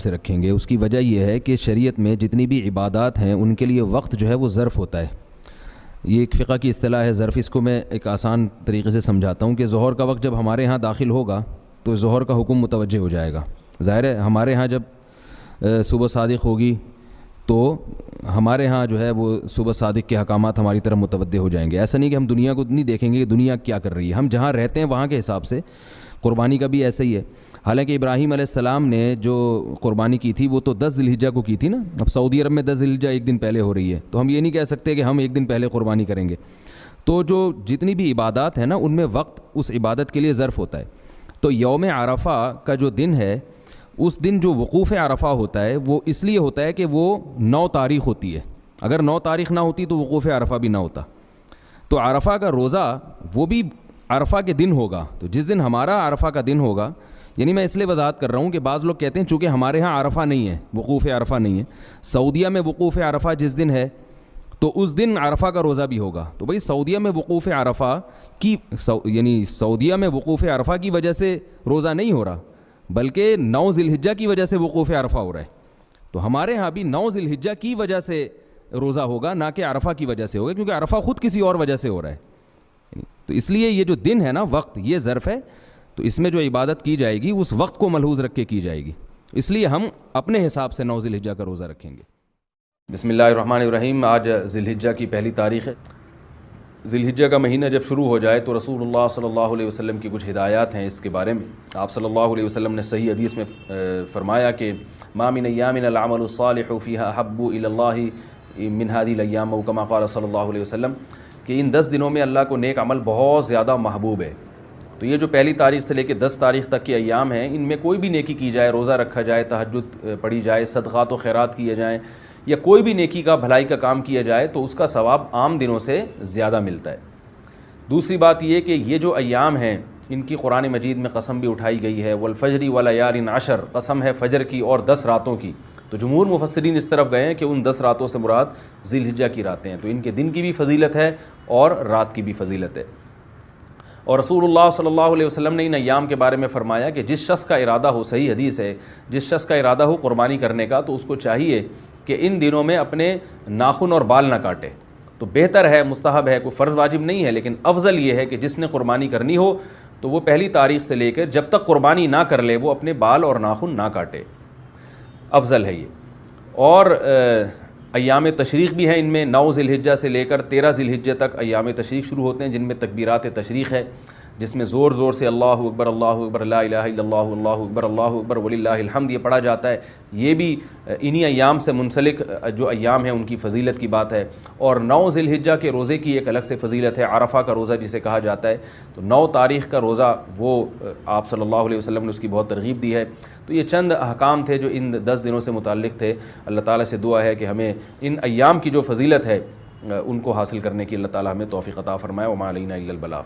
سے رکھیں گے۔ اس کی وجہ یہ ہے کہ شریعت میں جتنی بھی عبادات ہیں ان کے لیے وقت جو ہے وہ ظرف ہوتا ہے۔ یہ ایک فقہ کی اصطلاح ہے ظرف۔ اس کو میں ایک آسان طریقے سے سمجھاتا ہوں کہ ظہر کا وقت جب ہمارے ہاں داخل ہوگا تو ظہر کا حکم متوجہ ہو جائے گا۔ ظاہر ہے ہمارے ہاں جب صبح صادق ہوگی تو ہمارے ہاں جو ہے وہ صبح صادق کے احکامات ہماری طرف متوجہ ہو جائیں گے۔ ایسا نہیں کہ ہم دنیا کو نہیں دیکھیں گے کہ دنیا کیا کر رہی ہے، ہم جہاں رہتے ہیں وہاں کے حساب سے قربانی کا بھی ایسا ہی ہے۔ حالانکہ ابراہیم علیہ السلام نے جو قربانی کی تھی وہ تو 10 ذی الحجہ کو کی تھی نا۔ اب سعودی عرب میں 10 ذی الحجہ ایک دن پہلے ہو رہی ہے، تو ہم یہ نہیں کہہ سکتے کہ ہم ایک دن پہلے قربانی کریں گے۔ تو جو جتنی بھی عبادات ہیں نا ان میں وقت اس عبادت کے لیے ظرف ہوتا ہے۔ تو یوم عرفہ کا جو دن ہے، اس دن جو وقوف عرفہ ہوتا ہے وہ اس لیے ہوتا ہے کہ وہ 9 تاریخ ہوتی ہے۔ اگر 9 تاریخ نہ ہوتی تو وقوف عرفہ بھی نہ ہوتا۔ تو عرفہ کا روزہ وہ بھی عرفہ کے دن ہوگا۔ تو جس دن ہمارا عرفہ کا دن ہوگا، یعنی میں اس لیے وضاحت کر رہا ہوں کہ بعض لوگ کہتے ہیں چونکہ ہمارے ہاں عرفہ نہیں ہے، وقوف عرفہ نہیں ہے، سعودیہ میں وقوف عرفہ جس دن ہے تو اس دن عرفہ کا روزہ بھی ہوگا۔ تو بھئی سعودیہ میں وقوف عرفہ کی یعنی سعودیہ میں وقوف عرفہ کی وجہ سے روزہ نہیں ہو رہا، بلکہ 9 ذی الحجہ کی وجہ سے وقوف عرفہ ہو رہا ہے۔ تو ہمارے ہاں بھی 9 ذی الحجہ کی وجہ سے روزہ ہوگا، نہ کہ عرفہ کی وجہ سے ہوگا، کیونکہ عرفہ خود کسی اور وجہ سے ہو رہا ہے۔ تو اس لیے یہ جو دن ہے نا، وقت، یہ ظرف ہے۔ تو اس میں جو عبادت کی جائے گی اس وقت کو ملحوظ رکھ کے کی جائے گی، اس لیے ہم اپنے حساب سے 9 ذی الحجہ کا روزہ رکھیں گے۔ بسم اللہ الرحمن الرحیم۔ آج ذی الحجہ کی پہلی تاریخ ہے۔ ذی الحجہ کا مہینہ جب شروع ہو جائے تو رسول اللہ صلی اللہ علیہ وسلم کی کچھ ہدایات ہیں اس کے بارے میں۔ آپ صلی اللہ علیہ وسلم نے صحیح حدیث میں فرمایا کہ ما من ایام العمل الصالح فیہا احب الی اللہ من هذه الايام، او کما قال صلی اللہ علیہ وسلم، کہ ان 10 دنوں میں اللہ کو نیک عمل بہت زیادہ محبوب ہے۔ تو یہ جو پہلی تاریخ سے لے کے 10 تاریخ تک کے ایام ہیں، ان میں کوئی بھی نیکی کی جائے، روزہ رکھا جائے، تہجد پڑھی جائے، صدقات و خیرات کیے جائیں، یا کوئی بھی نیکی کا بھلائی کا کام کیا جائے تو اس کا ثواب عام دنوں سے زیادہ ملتا ہے۔ دوسری بات یہ کہ یہ جو ایام ہیں ان کی قرآن مجید میں قسم بھی اٹھائی گئی ہے، والفجر ولیال عشر، قسم ہے فجر کی اور 10 راتوں کی۔ تو جمہور مفسرین اس طرف گئے ہیں کہ ان 10 راتوں سے مراد ذی الحجہ کی راتیں ہیں، تو ان کے دن کی بھی فضیلت ہے اور رات کی بھی فضیلت ہے۔ اور رسول اللہ صلی اللہ علیہ وسلم نے ان ایام کے بارے میں فرمایا کہ جس شخص کا ارادہ ہو، صحیح حدیث ہے، جس شخص کا ارادہ ہو قربانی کرنے کا تو اس کو چاہیے کہ ان دنوں میں اپنے ناخن اور بال نہ کاٹے۔ تو بہتر ہے، مستحب ہے، کوئی فرض واجب نہیں ہے، لیکن افضل یہ ہے کہ جس نے قربانی کرنی ہو تو وہ پہلی تاریخ سے لے کر جب تک قربانی نہ کر لے وہ اپنے بال اور ناخن نہ کاٹے، افضل ہے یہ۔ اور ایام تشریق بھی ہیں ان میں، 9 ذی الحجہ سے لے کر 13 ذی الحجہ تک ایام تشریق شروع ہوتے ہیں، جن میں تکبیرات تشریق ہے، جس میں زور زور سے اللہ اکبر لا الہ الا اللہ، اللہ اکبر وللہ الحمد یہ پڑھا جاتا ہے۔ یہ بھی انہی ایام سے منسلک جو ایام ہیں ان کی فضیلت کی بات ہے۔ اور 9 ذی الحجہ کے روزے کی ایک الگ سے فضیلت ہے، عرفہ کا روزہ جسے کہا جاتا ہے۔ تو 9 تاریخ کا روزہ وہ آپ صلی اللہ علیہ وسلم نے اس کی بہت ترغیب دی ہے۔ تو یہ چند احکام تھے جو ان 10 دنوں سے متعلق تھے۔ اللہ تعالیٰ سے دعا ہے کہ ہمیں ان ایام کی جو فضیلت ہے ان کو حاصل کرنے کی اللہ تعالیٰ ہمیں توفیق عطا فرمائے۔ وما علینا الا البلاغ۔